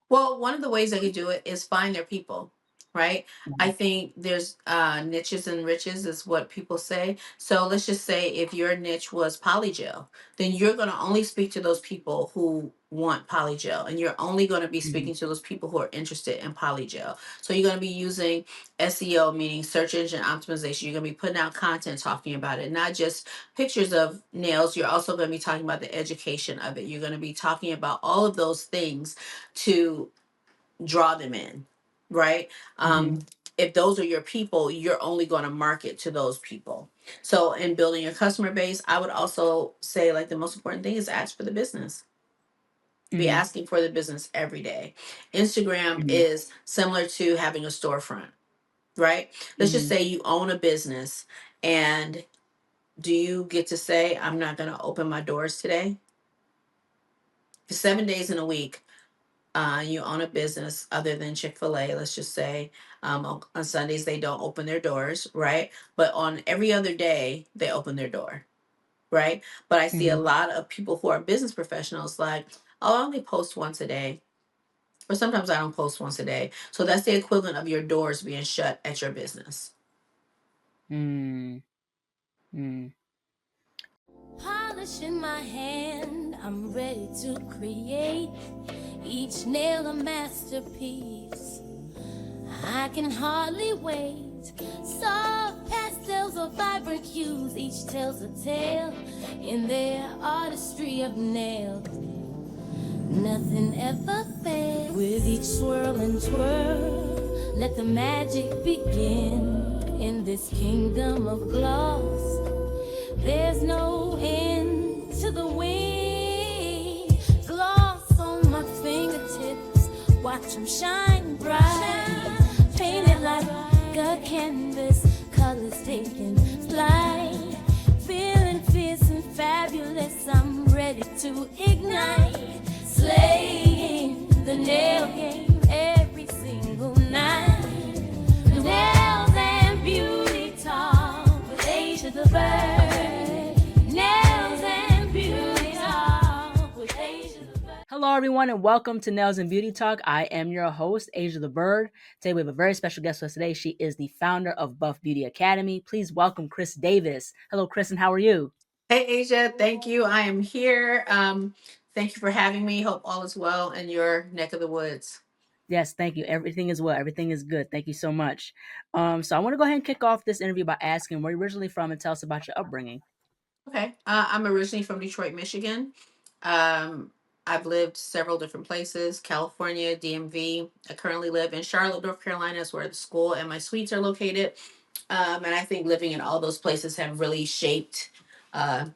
Well, one of the ways they could do it is find their people, right? I Mhm. think there's niches and riches is what people say. So let's just say if your niche was polygel, then you're going to only speak to those people who want polygel, and you're only going to be Mhm. speaking to those people who are interested in polygel. So you're going to be using SEO, meaning search engine optimization. You're going to be putting out content talking about it, not just pictures of nails. You're also going to be talking about the education of it. You're going to be talking about all of those things to draw them in, right? Mhm. If those are your people, you're only going to market to those people. So, in building your customer base, I would also say like the most important thing is ask for the business. Be Mhm. asking for the business every day. Instagram Mhm. is similar to having a storefront, right? Let's just Mhm. say you own a business, and do you get to say, I'm not going to open my doors today? 7 days in a week, you own a business other than Chick-fil-A, let's just say, on Sundays they don't open their doors, right? But on every other day they open their door, right? But I see a Mhm. lot of people who are business professionals like, oh, I only post once a day, or sometimes I don't post once a day. So that's the equivalent of your doors being shut at your business. Mm. Mm. Polish in my hand, I'm ready to create each nail a masterpiece. I can hardly wait. Soft pastels or vibrant hues, each tells a tale in their artistry of nails. Nothing ever fails. With each swirl and twirl, let the magic begin in this kingdom of gloss. There's no end to the wind. Gloss on my fingertips, watch them shine bright. Painted like a canvas, colors taking flight. Feeling fierce and fabulous, I'm ready to ignite. Slaying the nail game every single night. Nails and beauty talk with Asia the bird. Nails and beauty talk with Asia the bird. Hello, everyone, and welcome to Nails and Beauty Talk. I am your host, Asia the Bird. Today, we have a very special guest with us today. She is the founder of Buff Beauty Academy. Please welcome Chris Davis. Hello, Chris, and how are you? Hey Asia, thank you. I am here. Thank you for having me. Hope all is well in your neck of the woods. Yes, thank you. Everything is well. Everything is good. Thank you so much. So I want to go ahead and kick off this interview by asking where you're originally from and tell us about your upbringing. Okay. I'm originally from Detroit, Michigan. Um, I've lived several different places: California, DMV. I currently live in Charlotte, North Carolina, is where the school and my suites are located. And I think living in all those places have really shaped uh,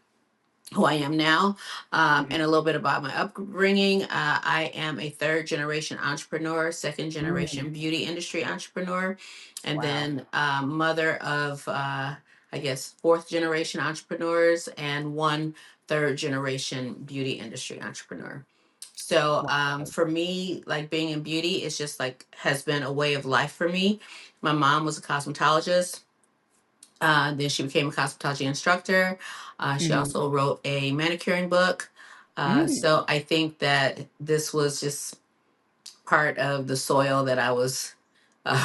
who I am now. Mhm. And a little bit about my upbringing. I am a third generation entrepreneur, second Mm, generation beauty industry entrepreneur, and wow. then mother of, I guess, fourth generation entrepreneurs and one third generation beauty industry entrepreneur. So Wow. for me, like being in beauty is just like has been a way of life for me. My mom was a cosmetologist. Then she became a cosmetology instructor. She Mhm. also wrote a manicuring book. Mm, So I think that this was just part of the soil that I was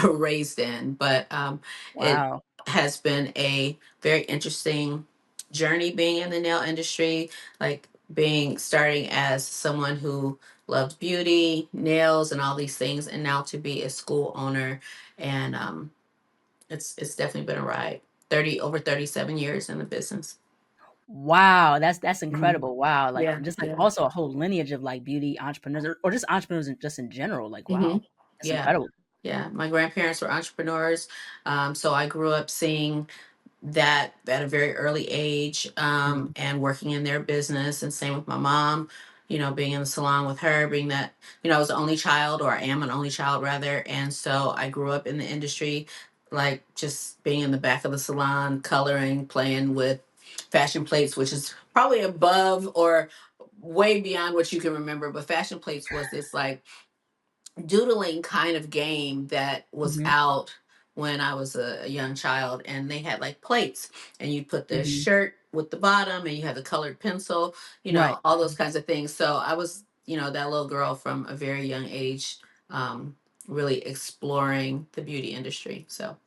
raised in. But it wow. has been a very interesting journey being in the nail industry, like being starting as someone who loved beauty, nails, and all these things, and now to be a school owner. And it's definitely been a ride. 37 years in the business. Wow, that's Mhm. incredible. Wow, like Yeah, just like yeah. also a whole lineage of like beauty entrepreneurs or just entrepreneurs just in general. Like, hmm wow, that's Yeah, incredible. yeah. My grandparents were entrepreneurs, so I grew up seeing that at a very early age, Mhm. and working in their business. And same with my mom. Being in the salon with her, being that I was the only child, or I am an only child rather, and so I grew up in the industry, like just being in the back of the salon, coloring, playing with fashion plates, which is probably above or way beyond what you can remember. But fashion plates was this like doodling kind of game that was Mhm. out when I was a young child, and they had like plates, and you put the Mhm. shirt with the bottom, and you had the colored pencil, Right. all those kinds of things. So I was that little girl from a very young age, really exploring the beauty industry. So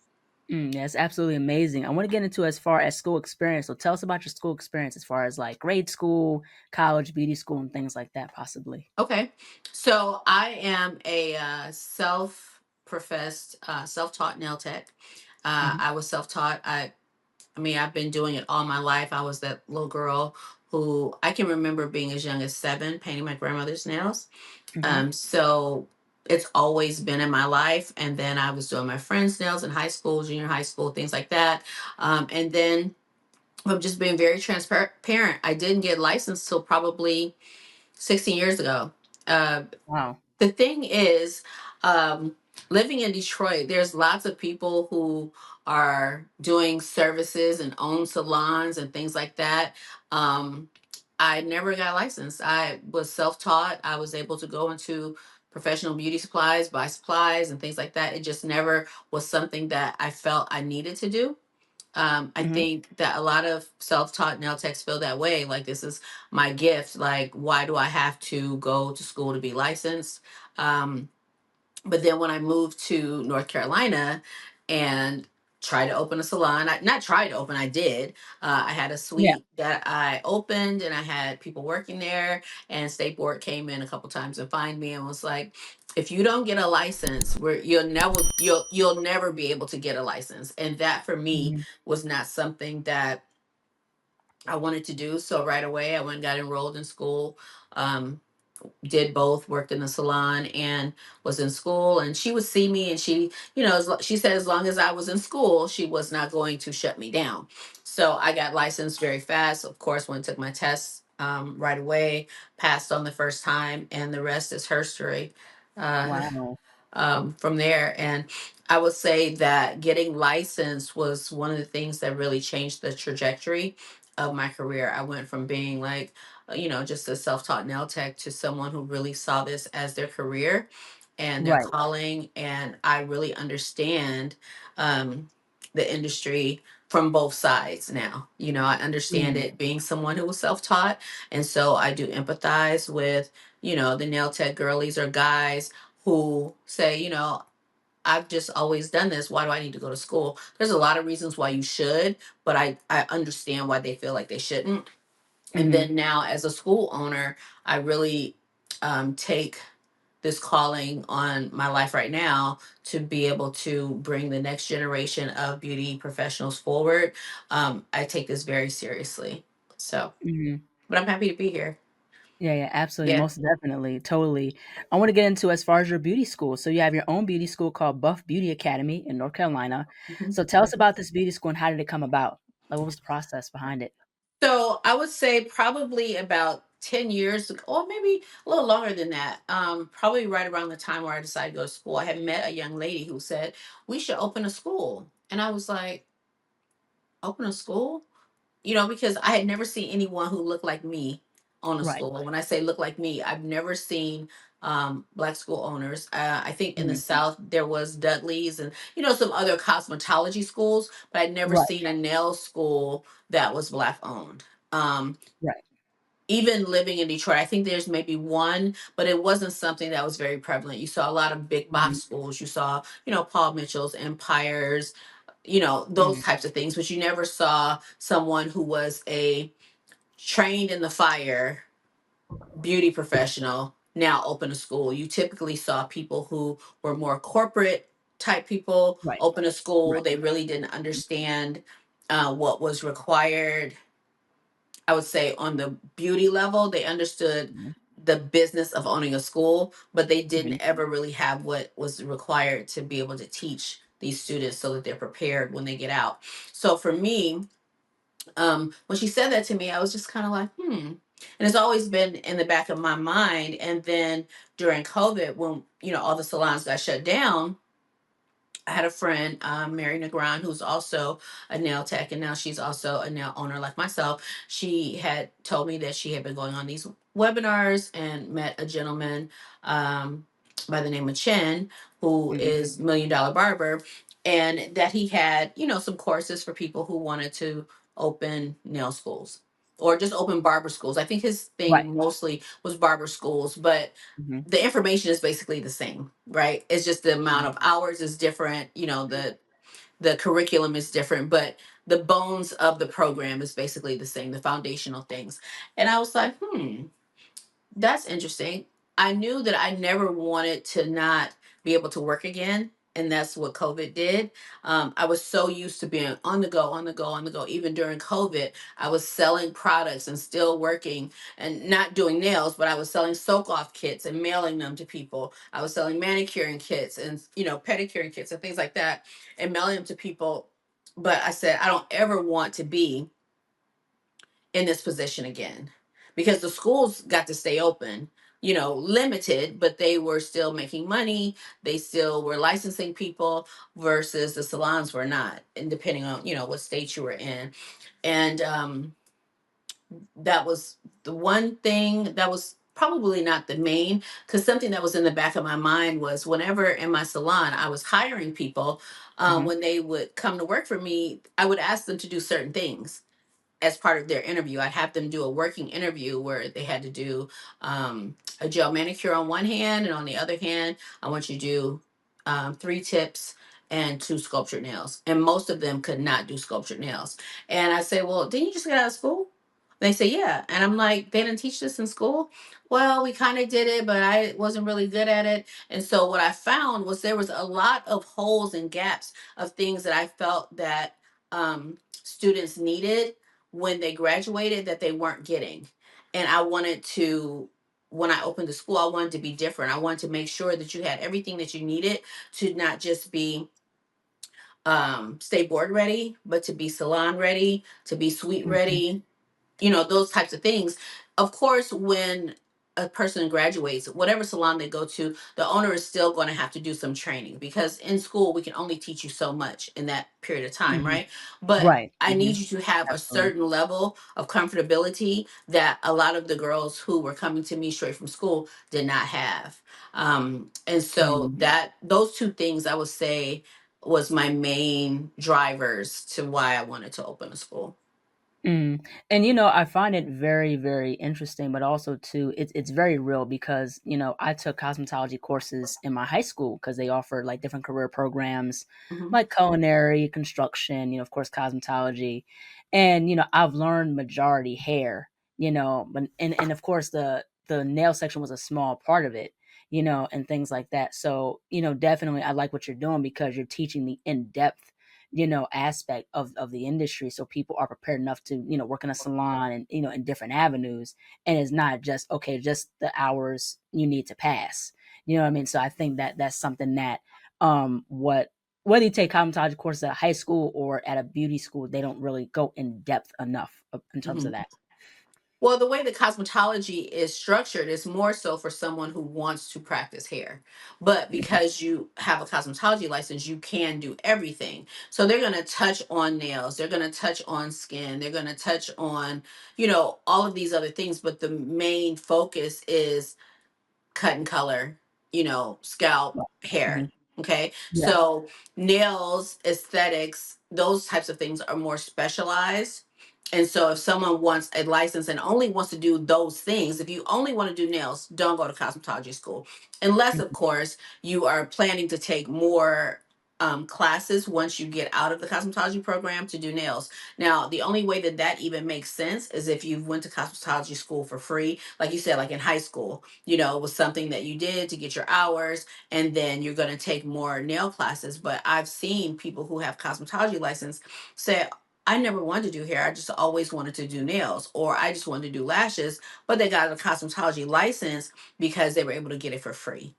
Yeah, it's absolutely amazing. I want to get into as far as school experience. So tell us about your school experience as far as like grade school, college, beauty school, and things like that, possibly. okay, so I am a self-professed, self-taught nail tech. Hmm. I was self-taught. I mean, I've been doing it all my life. I was that little girl who I can remember being as young as 7, painting my grandmother's nails. Hmm. So it's always been in my life. And then I was doing my friends' nails in high school, junior high school, things like that. And then I'm just being very transparent. I didn't get licensed till probably 16 years ago. Uh, Wow. the thing is, um, living in Detroit, there's lots of people who are doing services and own salons and things like that. Um, I never got licensed. I was self-taught. I was able to go into professional beauty supplies, buy supplies and things like that. It just never was something that I felt I needed to do. I Hmm. think that a lot of self-taught nail techs feel that way. Like, this is my gift. Like, why do I have to go to school to be licensed? Um, but then when I moved to North Carolina and tried to open a salon, not tried to open, I did. I had a Yeah. suite that I opened and I had people working there, and State Board came in a couple times and fined me and was like, if you don't get a license, you'll never be able to get a license. And that for me Hmm. was not something that I wanted to do. So right away I went and got enrolled in school. Um, did both, worked in the salon and was in school, and she would see me, and she said as long as I was in school she was not going to shut me down. So I got licensed very fast, of course. When I took my tests, right away, passed on the first time, and the rest is history. uh, Wow. from there. And I would say that getting licensed was one of the things that really changed the trajectory of my career. I went from being like, just a self taught nail tech to someone who really saw this as their career and their Right. calling. And I really understand the industry from both sides now. I understand Hmm. it being someone who was self taught. And so I do empathize with, the nail tech girlies or guys who say, I've just always done this. Why do I need to go to school? There's a lot of reasons why you should, but I understand why they feel like they shouldn't. And Hmm. then now, as a school owner, I really take this calling on my life right now to be able to bring the next generation of beauty professionals forward. I take this very seriously. So, Hmm. but I'm happy to be here. Yeah, yeah, absolutely, Yeah. most definitely, totally. I want to get into as far as your beauty school. So you have your own beauty school called Buff Beauty Academy in North Carolina. Mhm. So tell us about this beauty school and how did it come about? Like, what was the process behind it? So I would say probably about 10 years ago, or maybe a little longer than that. Probably right around the time where I decided to go to school, I had met a young lady who said, we should open a school. And I was like, open a school? Because I had never seen anyone who looked like me own a Right. school. And when I say look like me, I've never seen Black school owners. I think in the Mhm. South there was Dudley's and some other cosmetology schools, but I'd never Right. seen a nail school that was Black owned. Um, Right. Even living in Detroit, I think there's maybe one, but it wasn't something that was very prevalent. You saw a lot of big box Mhm. schools. You saw, Paul Mitchell's, Empires, those Mhm. types of things, but you never saw someone who was a trained in the fire beauty professional now open a school. You typically saw people who were more corporate type people Right. open a school. Right. They really didn't understand what was required. I would say on the beauty level, they understood Mhm. the business of owning a school, but they didn't Mhm. ever really have what was required to be able to teach these students so that they're prepared when they get out. So for me, when she said that to me, I was just kind of like, hmm. And it's always been in the back of my mind. And then during COVID, when all the salons got shut down, I had a friend, Mary Negron, who's also a nail tech, and now she's also a nail owner like myself. She had told me that she had been going on these webinars and met a gentleman by the name of Chen, who Mhm. is $1 Million Barber, and that he had, some courses for people who wanted to open nail schools. or just open barber schools. I think his Right. thing mostly was barber schools, but Hmm. the information is basically the same, right? It's just the amount of hours is different. The curriculum is different, but the bones of the program is basically the same, the foundational things. And I was like, that's interesting. I knew that I never wanted to not be able to work again. And that's what COVID did. I was so used to being on the go, on the go, on the go. Even during COVID, I was selling products and still working and not doing nails, but I was selling soak off kits and mailing them to people. I was selling manicuring kits and, pedicuring kits and things like that and mailing them to people. But I said, I don't ever want to be in this position again because the schools got to stay open, limited, but they were still making money. They still were licensing people versus the salons were not, and depending on, what state you were in. And that was the one thing that was probably not the main, because something that was in the back of my mind was whenever in my salon I was hiring people, Hmm. when they would come to work for me, I would ask them to do certain things as part of their interview. I'd have them do a working interview where they had to do a gel manicure on one hand, and on the other hand, I want you to do three tips and two sculptured nails. And most of them could not do sculptured nails. And I say, well, didn't you just get out of school? They say, yeah. And I'm like, they didn't teach this in school? Well, we kind of did it, but I wasn't really good at it. And so what I found was there was a lot of holes and gaps of things that I felt that students needed when they graduated that they weren't getting. And I wanted to, when I opened the school, I wanted to be different. I wanted to make sure that you had everything that you needed to not just be stay board ready, but to be salon ready, to be suite Hmm. ready, those types of things. Of course, when a person graduates, whatever salon they go to, the owner is still going to have to do some training because in school we can only teach you so much in that period of time, Hmm. right? But Right. I Hmm. need you to have a Absolutely. certain level of comfortability that a lot of the girls who were coming to me straight from school did not have. And so Mm. that those two things I would say was my main drivers to why I wanted to open a school. Mm. And I find it very, very interesting, but also too, it's very real because I took cosmetology courses in my high school because they offered like different career programs, Hmm. like culinary, construction, of course, cosmetology, and I've learned majority hair, but and of course the nail section was a small part of it, and things like that. So definitely I like what you're doing because you're teaching the in depth aspect of the industry so people are prepared enough to work in a salon and in different avenues, and it's not just okay just the hours you need to pass, what I mean. So I think that that's something that what whether you take cosmetology courses at high school or at a beauty school, they don't really go in depth enough in terms of Hmm. that. Well, the way the cosmetology is structured is more so for someone who wants to practice hair. But Mhm. because you have a cosmetology license, you can do everything. So they're going to touch on nails, they're going to touch on skin, they're going to touch on, all of these other things. But the main focus is cut and color, scalp, hair. Mhm. Okay. Yeah. So nails, aesthetics, those types of things are more specialized. And so if someone wants a license and only wants to do those things, if you only want to do nails, don't go to cosmetology school. Unless, of Mhm. course, you are planning to take more classes once you get out of the cosmetology program to do nails. Now, the only way that that even makes sense is if you went to cosmetology school for free, like you said, like in high school, it was something that you did to get your hours, and then you're going to take more nail classes. But I've seen people who have cosmetology license say, I never wanted to do hair. I just always wanted to do nails, or I just wanted to do lashes, but they got a cosmetology license because they were able to get it for free.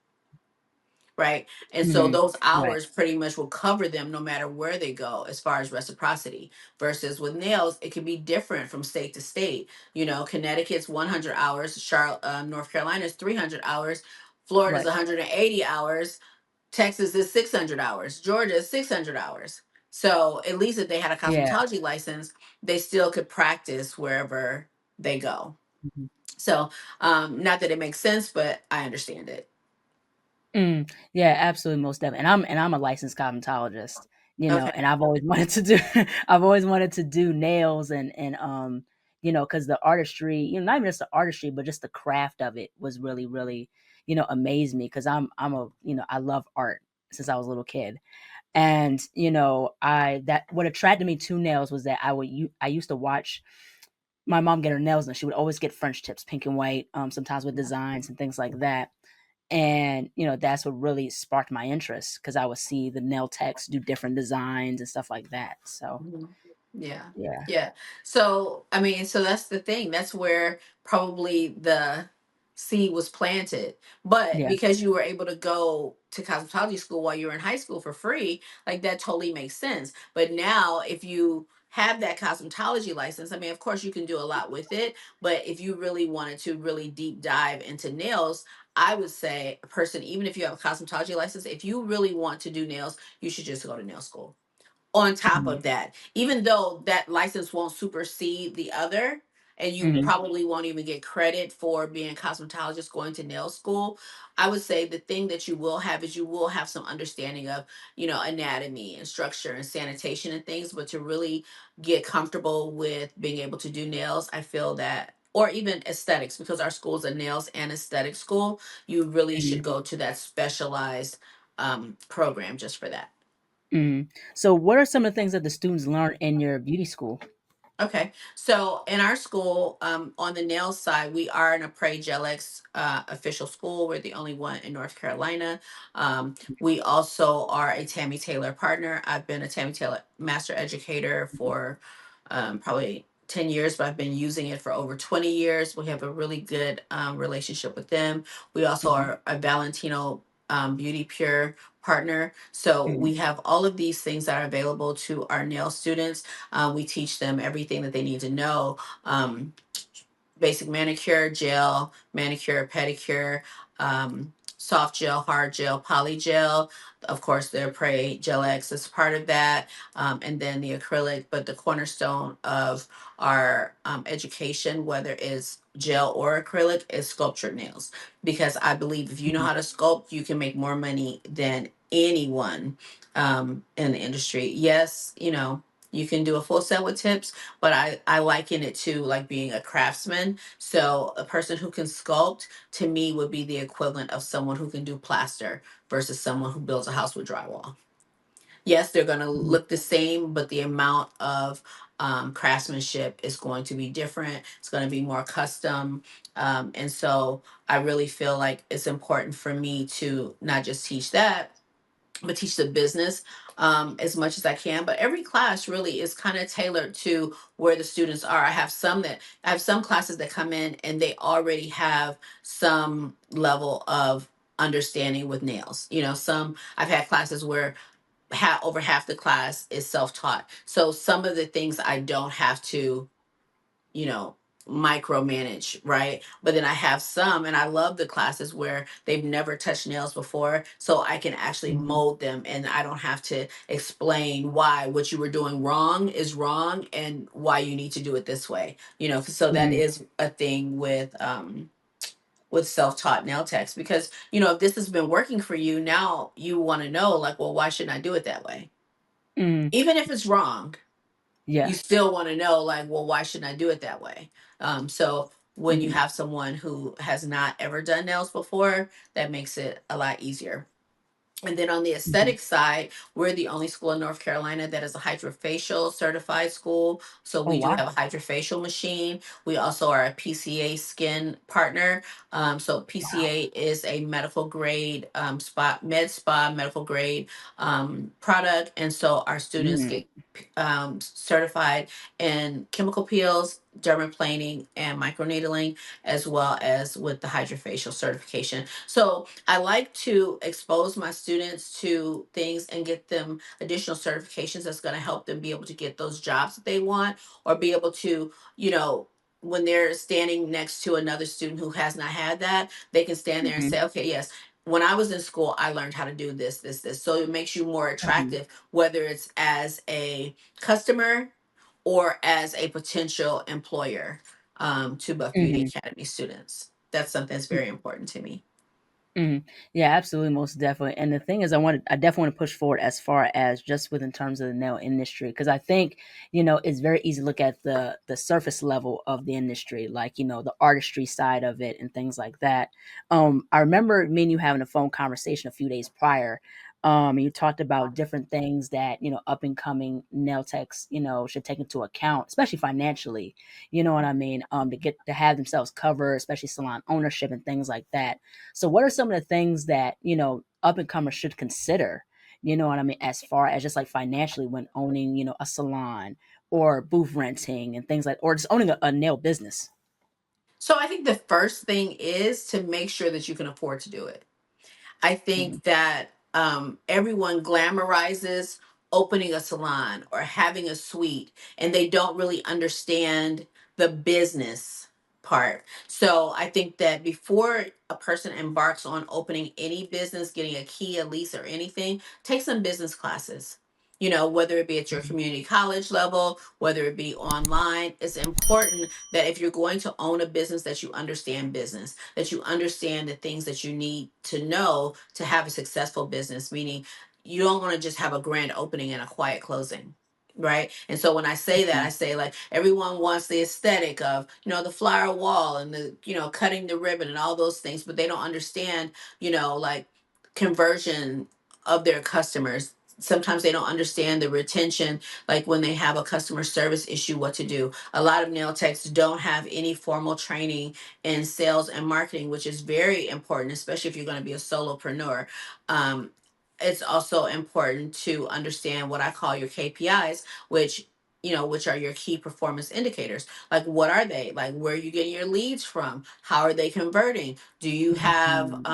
Right. And so Mhm. those Right. hours pretty much will cover them no matter where they go as far as reciprocity. Versus with nails, it can be different from state to state. Connecticut's 100 hours, Charlotte, North Carolina's 300 hours, Florida's Right. 180 hours, Texas is 600 hours, Georgia is 600 hours. So at least if they had a Yeah. cosmetology license, they still could practice wherever they go. Mhm. So, not that it makes sense, but I understand it. Yeah, absolutely, most definitely. And I'm a licensed cosmetologist, Okay. and I've always wanted to do I've always wanted to do nails and because the artistry, not even just the artistry, but just the craft of it was really, really, amazed me because I'm a, I love art since I was a little kid. And, I that what attracted me to nails was that I used to watch my mom get her nails and she would always get French tips, pink and white, sometimes with designs and things like that. And, that's what really sparked my interest because I would see the nail techs do different designs and stuff like that. So, Mhm. Yeah. yeah. Yeah. So, I mean, so that's the thing. That's where probably the seed was planted. But Yeah. because you were able to go to cosmetology school while you were in high school for free, like that totally makes sense. But now, if you have that cosmetology license, I mean, of course, you can do a lot with it. But if you really wanted to really deep dive into nails, I would say a person, even if you have a cosmetology license, if you really want to do nails, you should just go to nail school. On top Mhm. of that, even though that license won't supersede the other, and you Mhm. probably won't even get credit for being a cosmetologist going to nail school, I would say the thing that you will have is you will have some understanding of, anatomy and structure and sanitation and things. But to really get comfortable with being able to do nails, I feel that, or even aesthetics, because our school is a nails and aesthetic school, you really should Mhm. go to that specialized program just for that. Mhm. So, what are some of the things that the students learn in your beauty school? Okay, so in our school, on the nails side, we are an Apres Gelix official school. We're the only one in North Carolina. We also are a Tammy Taylor partner. I've been a Tammy Taylor master educator for probably 10 years, but I've been using it for over 20 years. We have a really good relationship with them. We also Mhm. are a Valentino Beauty Pure partner. So Mhm. we have all of these things that are available to our nail students. We teach them everything that they need to know. Basic manicure, gel, manicure, pedicure, soft gel, hard gel, poly gel. Of course, the Prey Gel X is part of that, and then the acrylic. But the cornerstone of our education, whether it's gel or acrylic, is sculptured nails. Because I believe if you know Mhm. how to sculpt, you can make more money than anyone in the industry. Yes, you can do a full set with tips, but I liken it to like being a craftsman. So a person who can sculpt to me would be the equivalent of someone who can do plaster versus someone who builds a house with drywall. Yes, they're going to Mhm. look the same, but the amount of craftsmanship is going to be different. It's going to be more custom. And so I really feel like it's important for me to not just teach that, but teach the business as much as I can. But every class really is kind of tailored to where the students are. I have some classes that come in and they already have some level of understanding with nails. Some I've had classes where over half the class is self-taught. So some of the things I don't have to you know, micromanage, right? But then I have some, and I love the classes where they've never touched nails before, so I can actually Mhm. mold them and I don't have to explain why what you were doing wrong is wrong and why you need to do it this way. So that Mhm. is a thing with self-taught nail techs because if this has been working for you, now you want to know like, well, why shouldn't I do it that way? Mhm. Even if it's wrong, you Yeah. still want to know like, well, why shouldn't I do it that way? So when you Mhm. have someone who has not ever done nails before, that makes it a lot easier. And then on the Mhm. aesthetic side, we're the only school in North Carolina that is a hydrofacial certified school. So Oh, we do wow. have a hydrofacial machine. We also are a PCA skin partner. So Wow. PCA is a medical grade spa medical grade product. And so our students Mhm. get certified in chemical peels, dermaplaning, and microneedling, as well as with the hydrofacial certification. So I like to expose my students to things and get them additional certifications that's going to help them be able to get those jobs that they want or be able to, when they're standing next to another student who has not had that, they can stand there and Mhm. say, okay, yes, when I was in school, I learned how to do this, this, this. So it makes you more Mhm. attractive, whether it's as a customer or as a potential employer to Buff Beauty Mhm. Academy students. That's something that's very important to me. Mhm. Yeah, absolutely, most definitely. And the thing is, I definitely want to push forward as far as just within terms of the nail industry, because I think it's very easy to look at the surface level of the industry, like the artistry side of it and things like that. I remember me and you having a phone conversation a few days prior. You talked about different things that up and coming nail techs should take into account, especially financially. You know what I mean? To have themselves covered, especially salon ownership and things like that. So what are some of the things that, up and comers should consider, you know what I mean, as far as just like financially when owning, a salon or booth renting and things like, or just owning a nail business? So I think the first thing is to make sure that you can afford to do it. I Mhm, think that everyone glamorizes opening a salon or having a suite, and they don't really understand the business part. So I think that before a person embarks on opening any business, getting a key, a lease, or anything, take some business classes. Whether it be at your mhm, community college level, whether it be online, it's important that if you're going to own a business, that you understand business, that you understand the things that you need to know to have a successful business, meaning you don't want to just have a grand opening and a quiet closing. Right. And so when I say that, I mhm, say like everyone wants the aesthetic of, the flower wall and the, cutting the ribbon and all those things, but they don't understand, like conversion of their customers. Sometimes they don't understand the retention, like when they have a customer service issue, what to do. A lot of nail techs don't have any formal training in sales and marketing, which is very important, especially if you're going to be a solopreneur. Um, it's also important to understand what I call your KPIs, which are your key performance indicators. Like, what are they? Like, where are you getting your leads from? How are they converting? Do you have mhm,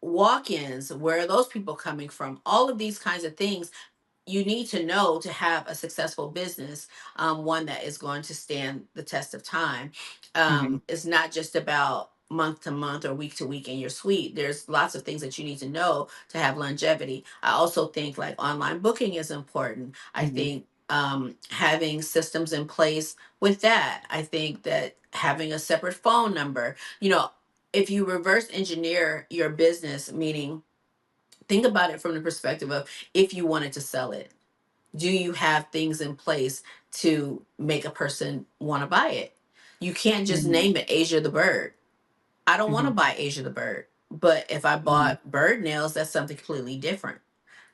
walk-ins? Where are those people coming from? All of these kinds of things you need to know to have a successful business, one that is going to stand the test of time. mhm, It's not just about month to month or week to week in your suite. There's lots of things that you need to know to have longevity. I also think like online booking is important. I mhm, think having systems in place with that. I think that having a separate phone number, if you reverse engineer your business, meaning think about it from the perspective of if you wanted to sell it, do you have things in place to make a person want to buy it? You can't just mhm, name it Asia the bird. I don't want to mhm, buy Asia the bird, but if I mhm, bought bird nails, that's something completely different,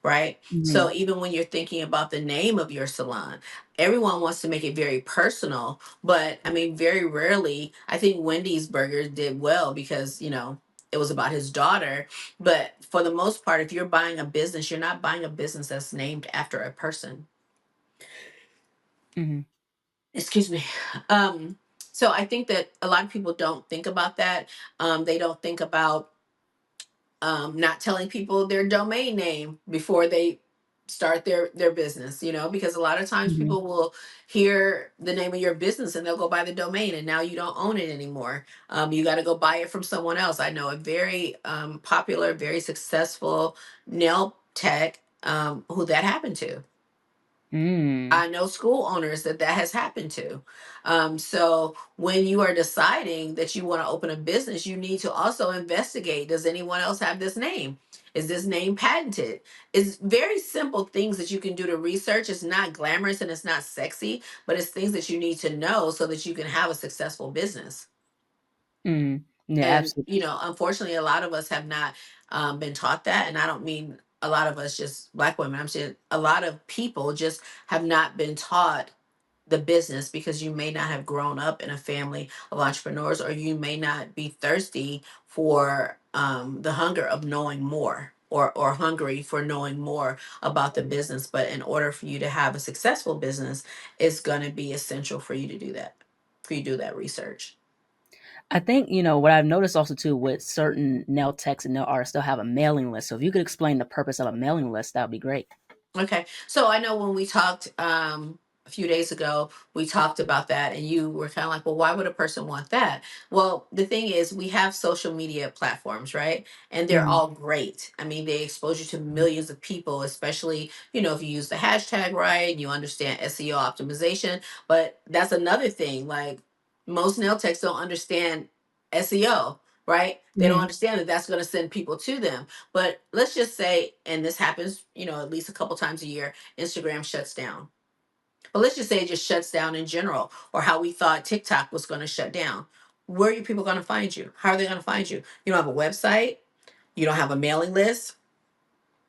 right? mhm, So even when you're thinking about the name of your salon, everyone wants to make it very personal, but I mean, very rarely. I think Wendy's Burgers did well because it was about his daughter, but for the most part, if you're buying a business, you're not buying a business that's named after a person. mhm, Excuse me. um so I think that a lot of people don't think about that. They don't think about not telling people their domain name before they start their business, because a lot of times mhm. people will hear the name of your business and they'll go buy the domain, and now you don't own it anymore. You got to go buy it from someone else. I know a very popular, very successful nail tech who that happened to. Mm, I know school owners that has happened to. So when you are deciding that you want to open a business, you need to also investigate, does anyone else have this name? Is this name patented? It's very simple things that you can do to research. It's not glamorous and it's not sexy, but it's things that you need to know so that you can have a successful business. mm. Yeah, And absolutely. unfortunately, a lot of us have not been taught that, and I don't mean a lot of us just black women. I'm saying a lot of people just have not been taught the business because you may not have grown up in a family of entrepreneurs, or you may not be thirsty for the hunger of knowing more, or hungry for knowing more about the business. But in order for you to have a successful business, it's going to be essential for you to do that, for you to do that research. I think, what I've noticed also too with certain nail techs and nail artists, they'll have a mailing list. So if you could explain the purpose of a mailing list, that would be great. Okay. So I know when we talked a few days ago, we talked about that, and you were kind of like, well, why would a person want that? Well, the thing is, we have social media platforms, right? And they're Mhm, all great. I mean, they expose you to mhm, millions of people, especially, if you use the hashtag right and you understand SEO optimization. But that's another thing. Like, most nail techs don't understand SEO. right? They don't Mm-hmm. understand that that's going to send people to them. But let's just say, and this happens, at least a couple times a year, Instagram shuts down. But let's just say it just shuts down in general, or how we thought TikTok was going to shut down. Where are you people going to find you? How are they going to find you? You don't have a website. You don't have a mailing list.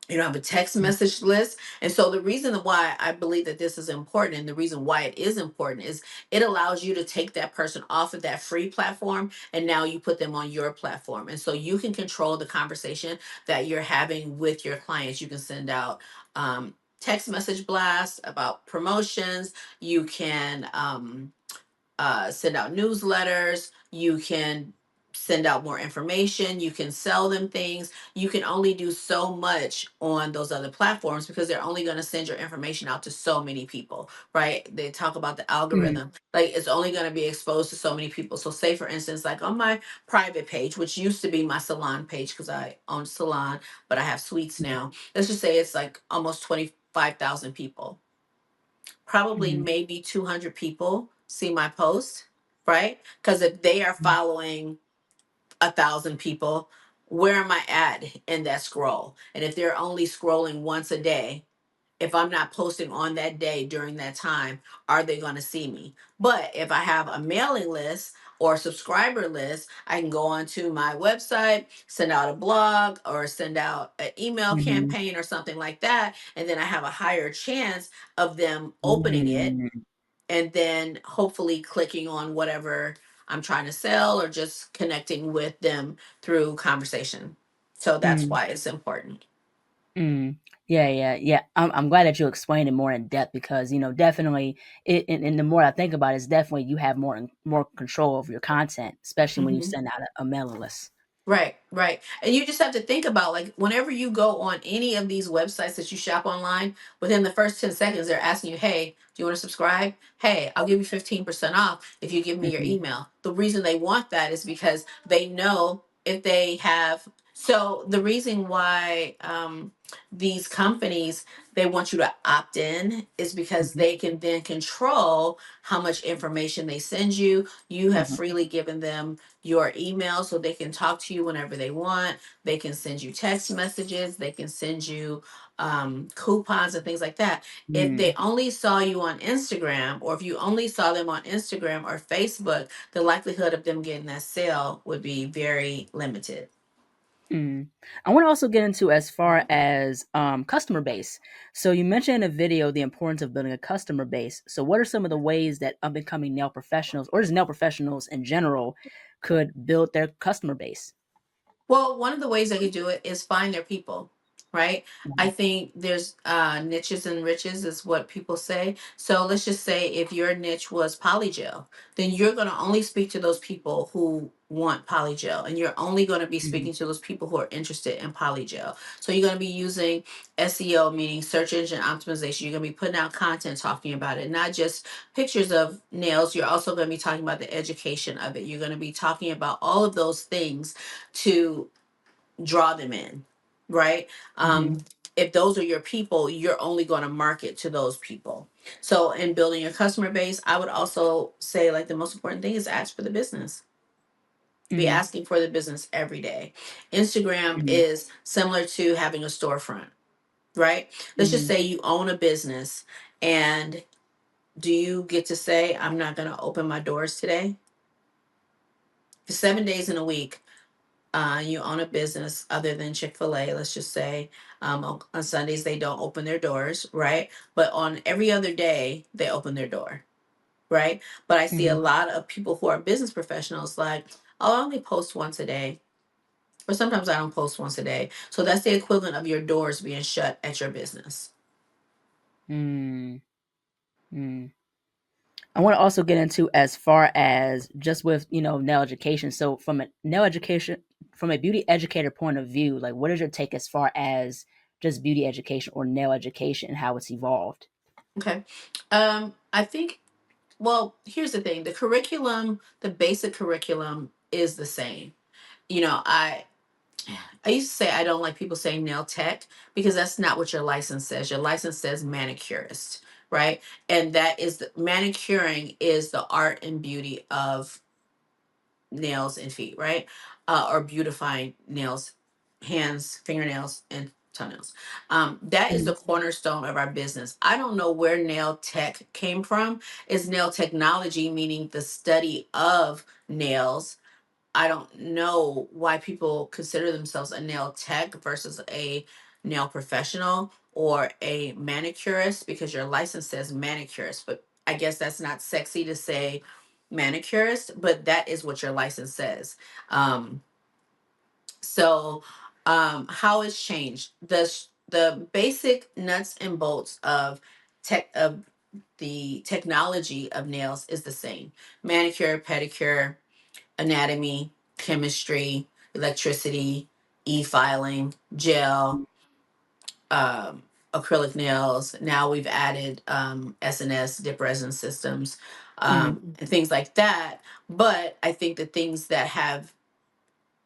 You don't have a text message list. And so the reason why I believe that this is important, and the reason why it is important, is it allows you to take that person off of that free platform, and now you put them on your platform. And so you can control the conversation that you're having with your clients. You can send out text message blasts about promotions. You can send out newsletters. You can send out more information. You can sell them things. You can only do so much on those other platforms because they're only going to send your information out to so many people, right? They talk about the Mm-hmm. algorithm. Like, it's only going to be exposed to so many people. So say for instance, like on my private page, which used to be my salon page because I own a salon, but I have suites now. Let's just say it's like almost 25,000 people. Probably Mm-hmm. maybe 200 people see my post, right? Because if they are following 1,000 people, where am I at in that scroll? And if they're only scrolling once a day, if I'm not posting on that day during that time, are they going to see me? But if I have a mailing list or subscriber list, I can go onto my website, send out a blog, or send out an email Mm-hmm. campaign or something like that. And then I have a higher chance of them opening it, Mm-hmm. and then hopefully clicking on whatever I'm trying to sell, or just connecting with them through conversation. So that's Mm-hmm. why it's important. Mm. Yeah, yeah, yeah. I'm glad that you explained it more in depth because definitely, and the more I think about it, it's definitely you have more control over your content, especially when you Mhm. send out a mailing list. Right, right. And you just have to think about, like, whenever you go on any of these websites that you shop online, within the first 10 seconds, they're asking you, hey, do you want to subscribe? Hey, I'll give you 15% off if you give me your Mm-hmm. email. The reason they want that is because they know if they have. So the reason why these companies, they want you to opt in is because Mm-hmm. they can then control how much information they send you. You have Mm-hmm. freely given them your email so they can talk to you whenever they want. They can send you text messages. They can send you coupons and things like that. If Mm-hmm. they only saw you on Instagram, or if you only saw them on Instagram or Facebook, the likelihood of them getting that sale would be very limited. Mm. I want to also get into as far as customer base. So you mentioned in a video the importance of building a customer base. So what are some of the ways that up and coming nail professionals, or just nail professionals in general, could build their customer base? Well, one of the ways they could do it is find their people, right? I Mhm. think there's niches and riches, is what people say. So let's just say if your niche was polygel, then you're going to only speak to those people who want polygel, and you're only going to be Mhm. speaking to those people who are interested in polygel. So you're going to be using SEO, meaning search engine optimization. You're going to be putting out content talking about it, not just pictures of nails. You're also going to be talking about the education of it. You're going to be talking about all of those things to draw them in, right? Mhm. If those are your people, you're only going to market to those people. So in building your customer base, I would also say, like, the most important thing is ask for the business. Be Mhm. asking for the business every day. Instagram Mhm. is similar to having a storefront, right? Let's just Mhm. say you own a business, and do you get to say, I'm not going to open my doors today? For 7 days in a week, you own a business other than Chick-fil-A, let's just say, on Sundays they don't open their doors, right? But on every other day they open their door, right? But I see a Mhm. lot of people who are business professionals like, oh, I only post once a day. Or sometimes I don't post once a day. So that's the equivalent of your doors being shut at your business. Mm. Mm. I want to also get into as far as just with nail education. So from a nail education, from a beauty educator point of view, like what is your take as far as just beauty education or nail education and how it's evolved? Okay. I think, well, here's the thing. The curriculum, the basic curriculum is the same. I used to say I don't like people saying nail tech, because that's not what your license says. Your license says manicurist, right? And that is manicuring is the art and beauty of nails and feet, right? or beautifying nails, hands, fingernails, and toenails. That is Mhm. the cornerstone of our business. I don't know where nail tech came from. It's nail technology, meaning the study of nails. I don't know why people consider themselves a nail tech versus a nail professional or a manicurist, because your license says manicurist, but I guess that's not sexy to say manicurist, but that is what your license says. Um, how it's changed, the basic nuts and bolts of tech of the technology of nails is the same: manicure, pedicure, anatomy, chemistry, electricity, e-filing, gel, acrylic nails. Now we've added SNS, dip resin systems, Mhm. and things like that. But I think the things that have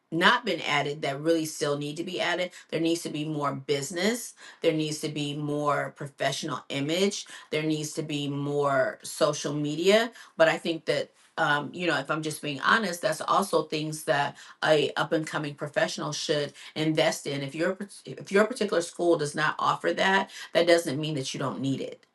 not been added that really still need to be added, there needs to be more business, there needs to be more professional image, there needs to be more social media. But I think that if I'm just being honest, that's also things that a up and coming professional should invest in. If your particular school does not offer that, that doesn't mean that you don't need it,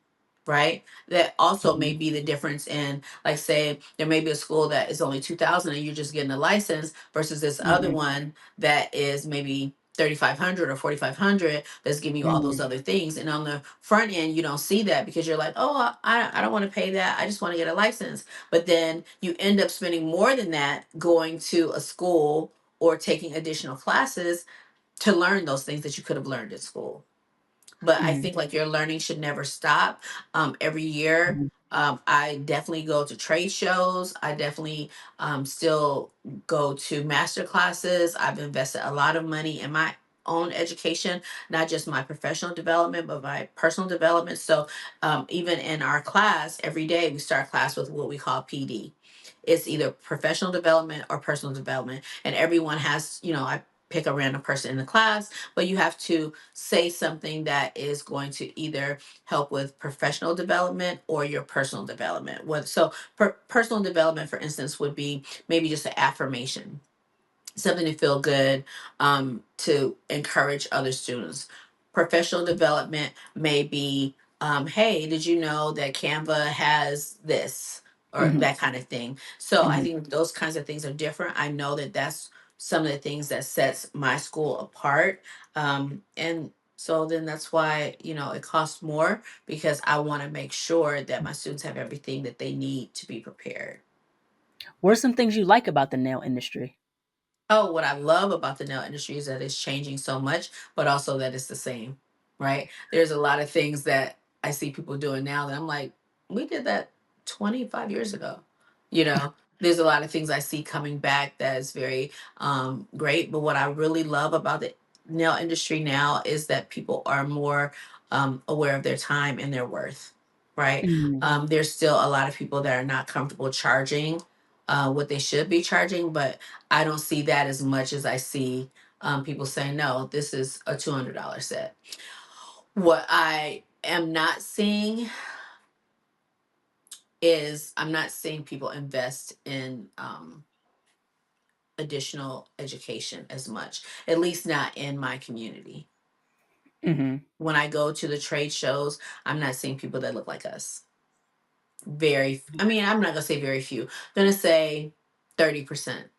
right? That also may Mhm. be the difference in, like, say there may be a school that is only 2,000 and you're just getting a license, versus this other Mhm. one that is maybe 3,500 or 4,500 that's giving you all those Mhm. other things. And on the front end, you don't see that because you're like, oh, I don't want to pay that. I just want to get a license. But then you end up spending more than that going to a school or taking additional classes to learn those things that you could have learned at school. But I Mhm. think like your learning should never stop. Every year, Mhm. I definitely go to trade shows. I definitely still go to master classes. I've invested a lot of money in my own education, not just my professional development, but my personal development. So even in our class, every day we start class with what we call PD. It's either professional development or personal development. And everyone has, I pick a random person in the class, but you have to say something that is going to either help with professional development or your personal development. Personal development, for instance, would be maybe just an affirmation, something to feel good, to encourage other students. Professional development may be, hey, did you know that Canva has this, or Mhm. that kind of thing. So I Mhm. think those kinds of things are different. I know that that's some of the things that sets my school apart. And so then that's why, it costs more, because I want to make sure that my students have everything that they need to be prepared. What are some things you like about the nail industry? Oh, what I love about the nail industry is that it's changing so much, but also that it's the same, right? There's a lot of things that I see people doing now that I'm like, we did that 25 years ago. There's a lot of things I see coming back that is very great. But what I really love about the nail industry now is that people are more aware of their time and their worth, right? Mhm. There's still a lot of people that are not comfortable charging what they should be charging, but I don't see that as much as I see people saying, no, this is a $200 set. What I am not seeing is I'm not seeing people invest in additional education as much, at least not in my community. Mhm. When I go to the trade shows, I'm not seeing people that look like us. I mean, I'm not going to say very few, I'm going to say 30%.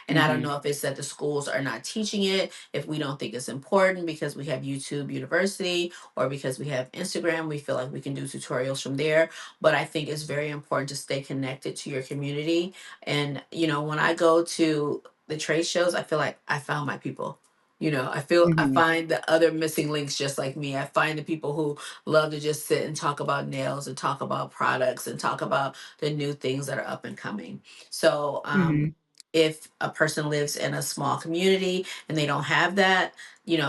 And I don't Mhm. know if it's that the schools are not teaching it, if we don't think it's important because we have YouTube University or because we have Instagram, we feel like we can do tutorials from there. But I think it's very important to stay connected to your community. And, when I go to the trade shows, I feel like I found my people. I Mhm. find the other missing links just like me. I find the people who love to just sit and talk about nails and talk about products and talk about the new things that are up and coming. So, Mhm. if a person lives in a small community and they don't have that,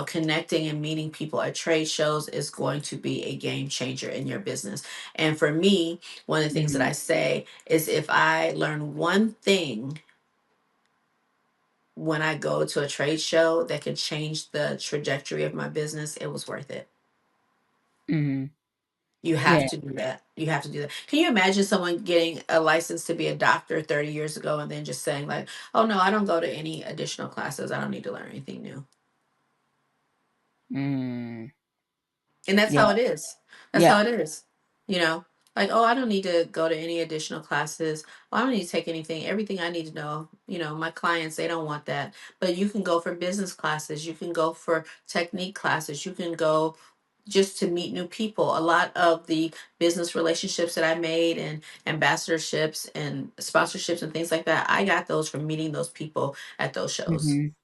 connecting and meeting people at trade shows is going to be a game changer in your business. And for me, one of the things that I Mhm. say is, if I learn one thing when I go to a trade show that could change the trajectory of my business, it was worth it. Mhm. You have Yeah. to do that. You have to do that. Can you imagine someone getting a license to be a doctor 30 years ago and then just saying like, "Oh no, I don't go to any additional classes. I don't need to learn anything new." Mm, And that's yeah. how it is. That's Yeah. how it is. You know, like, "Oh, I don't need to go to any additional classes. Well, I don't need to take anything. Everything I need to know." My clients, they don't want that. But you can go for business classes. You can go for technique classes. You can go just to meet new people. A lot of the business relationships that I made and ambassadorships and sponsorships and things like that, I got those from meeting those people at those shows. Mhm.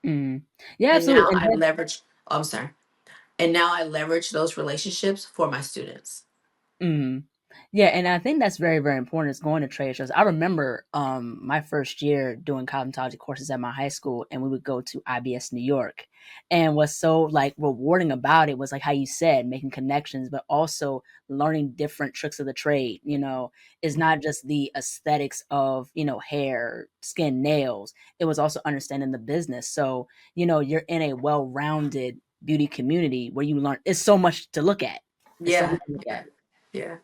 Mm. Yeah, And absolutely. now And I leverage, oh, I'm sorry. And now I leverage those relationships for my students. mhm. Yeah, and I think that's very, very important is going to trade shows. I remember my first year doing cosmetology courses at my high school, and we would go to IBS New York. And what's so like rewarding about it was like how you said, making connections, but also learning different tricks of the trade. Is not just the aesthetics of, hair, skin, nails. It was also understanding the business. So, you're in a well-rounded beauty community where you learn it's so much to look at. It's so Yeah, much to look yeah, at. yeah.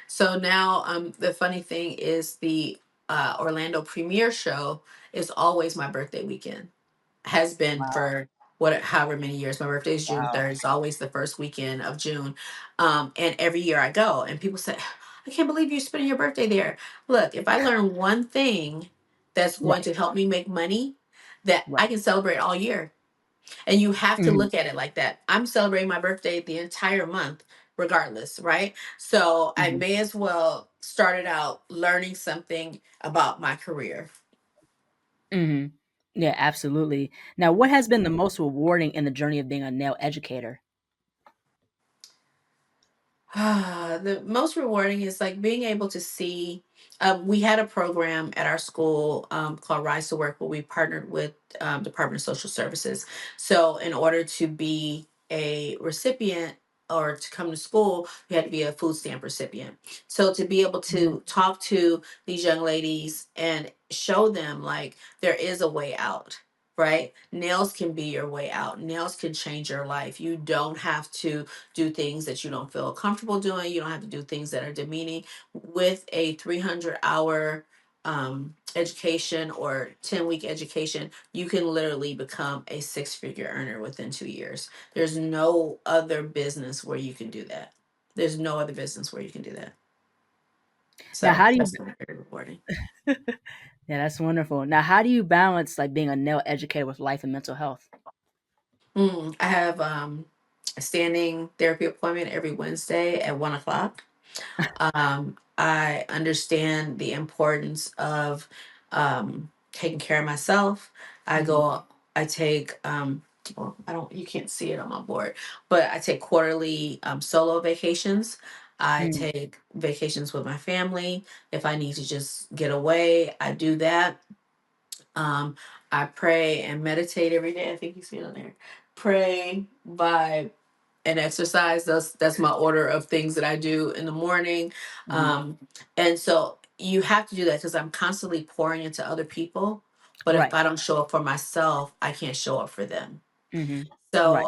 So now, the funny thing is the Orlando premiere show is always my birthday weekend. Has been Wow. for however many years. My birthday is June Wow. 3rd. It's always the first weekend of June. And every year I go, and people say, "I can't believe you're spending your birthday there." Look, if I learn one thing that's going Right. to help me make money, that Right. I can celebrate all year. And you have to Mhm, look at it like that. I'm celebrating my birthday the entire month, regardless, right? So I mhm. may as well start it out learning something about my career. Mhm. Yeah, absolutely. Now, what has been the most rewarding in the journey of being a nail educator? The most rewarding is like being able to see. We had a program at our school called Rise to Work, where we partnered with Department of Social Services. So, in order to be a recipient or to come to school, you had to be a food stamp recipient. So, to be able Mhm, to talk to these young ladies and show them like there is a way out. Right? Nails can be your way out. Nails can change your life. You don't have to do things that you don't feel comfortable doing. You don't have to do things that are demeaning. With a 300-hour education or 10-week education, you can literally become a six-figure earner within 2 years. There's no other business where you can do that. There's no other business where you can do that. Now, So how do you that's been very rewarding. Yeah, that's wonderful. Now, how do you balance, like, being a nail educator with life and mental health? I have a standing therapy appointment every Wednesday at 1 o'clock. I understand the importance of taking care of myself. I Mhm, go, I take, well, I don't, you can't see it on my board, but I take quarterly solo vacations. I mm, take vacations with my family. If I need to just get away, I do that. Um, I pray and meditate every day. I think you see it on there. Pray, vibe, and exercise. That's my order of things that I do in the morning. mhm. Um, and so you have to do that because I'm constantly pouring into other people. But if Right. I don't show up for myself, I can't show up for them. Mhm. Right. So,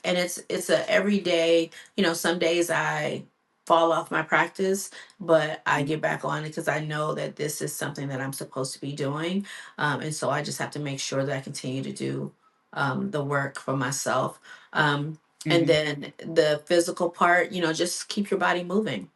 and it's a everyday. Some days I fall off my practice, but I Mhm, get back on it because I know that this is something that I'm supposed to be doing, and so I just have to make sure that I continue to do the work for myself. And mhm, then the physical part, just keep your body moving.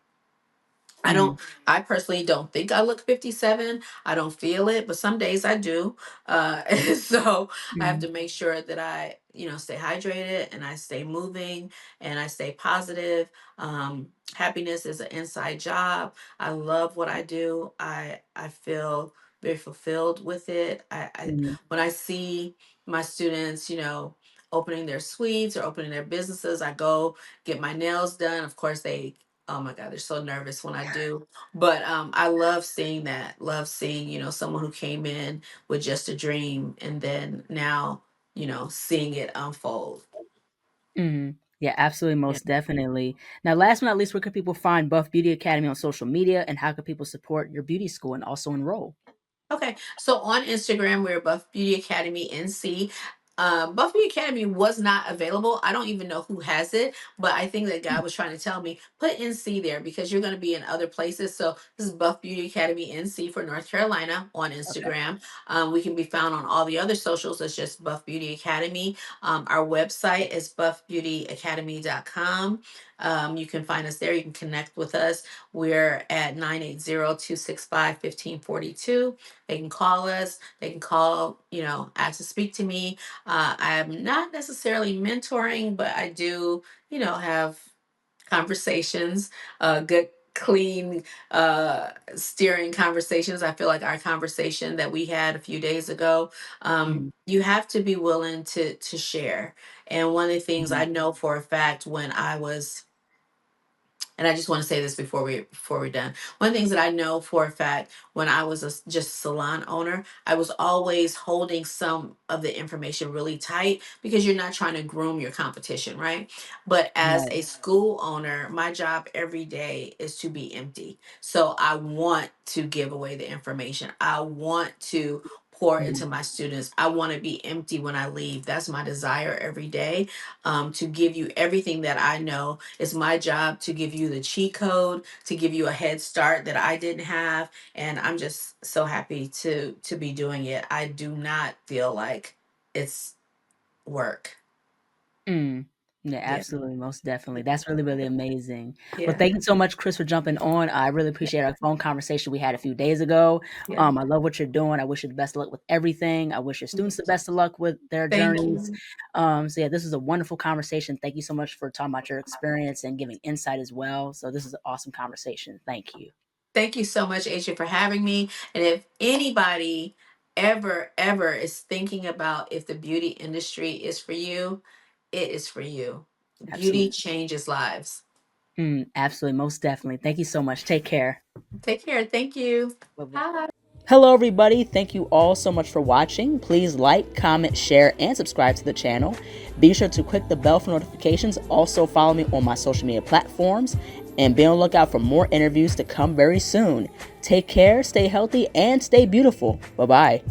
I mhm, don't, I personally don't think I look 57. I don't feel it, but some days I do. And so I have mhm, to make sure that I, stay hydrated and I stay moving and I stay positive. Happiness is an inside job. I love what I do. I feel very fulfilled with it. mhm, When I see my students, opening their suites or opening their businesses, I go get my nails done. Of course, oh my God, they're so nervous when I do. But I love seeing that. Love seeing, someone who came in with just a dream and then now, seeing it unfold. mhm. Yeah, absolutely, Yeah. most definitely. Now, last but not least, where can people find Buff Beauty Academy on social media, and how can people support your beauty school and also enroll? Okay. So on Instagram, we're Buff Beauty Academy NC. Buff Beauty Academy was not available. I don't even know who has it, but I think that God was trying to tell me put NC there because you're going to be in other places. So this is Buff Beauty Academy NC for North Carolina on Okay. Instagram. We can be found on all the other socials. It's just Buff Beauty Academy. Our website is buffbeautyacademy.com. You can find us there. You can connect with us. We're at 980-265-1542. They can call us. They can call, ask to speak to me. I'm not necessarily mentoring, but I do, have conversations, good, clean, steering conversations. I feel like our conversation that we had a few days ago, Mm-hmm. you have to be willing to share. And one of the things Mm-hmm. I know for a fact when I was, and I just want to say this before we're done. One of the things that I know for a fact when I was just salon owner, I was always holding some of the information really tight because you're not trying to groom your competition, right? But as Right. a school owner, my job every day is to be empty. So I want to give away the information. I want to pour Mm-hmm. into my students. I want to be empty when I leave. That's my desire every day, to give you everything that I know. It's my job to give you the cheat code, to give you a head start that I didn't have, and I'm just so happy to be doing it. I do not feel like it's work. Mm. Yeah, Yeah, absolutely, most definitely. That's really, really amazing. Well, yeah, thank you so much, Chris, for jumping on. I really appreciate our phone conversation we had a few days ago. yeah. I love what you're doing. I wish you the best of luck with everything. I wish your students the best of luck with their Thank journeys. you. So yeah, this is a wonderful conversation. Thank you so much for talking about your experience and giving insight as well. So this is an awesome conversation. Thank you. Thank you so much, Asia, for having me. And if anybody ever is thinking about if the beauty industry is for you, it is for you. Beauty Absolutely. changes lives. Absolutely, most definitely. Thank you so much. Take care. Take care. Thank you. Bye-bye. Bye. Hello, everybody. Thank you all so much for watching. Please like, comment, share, and subscribe to the channel. Be sure to click the bell for notifications. Also, follow me on my social media platforms. And be on the lookout for more interviews to come very soon. Take care, stay healthy, and stay beautiful. Bye-bye.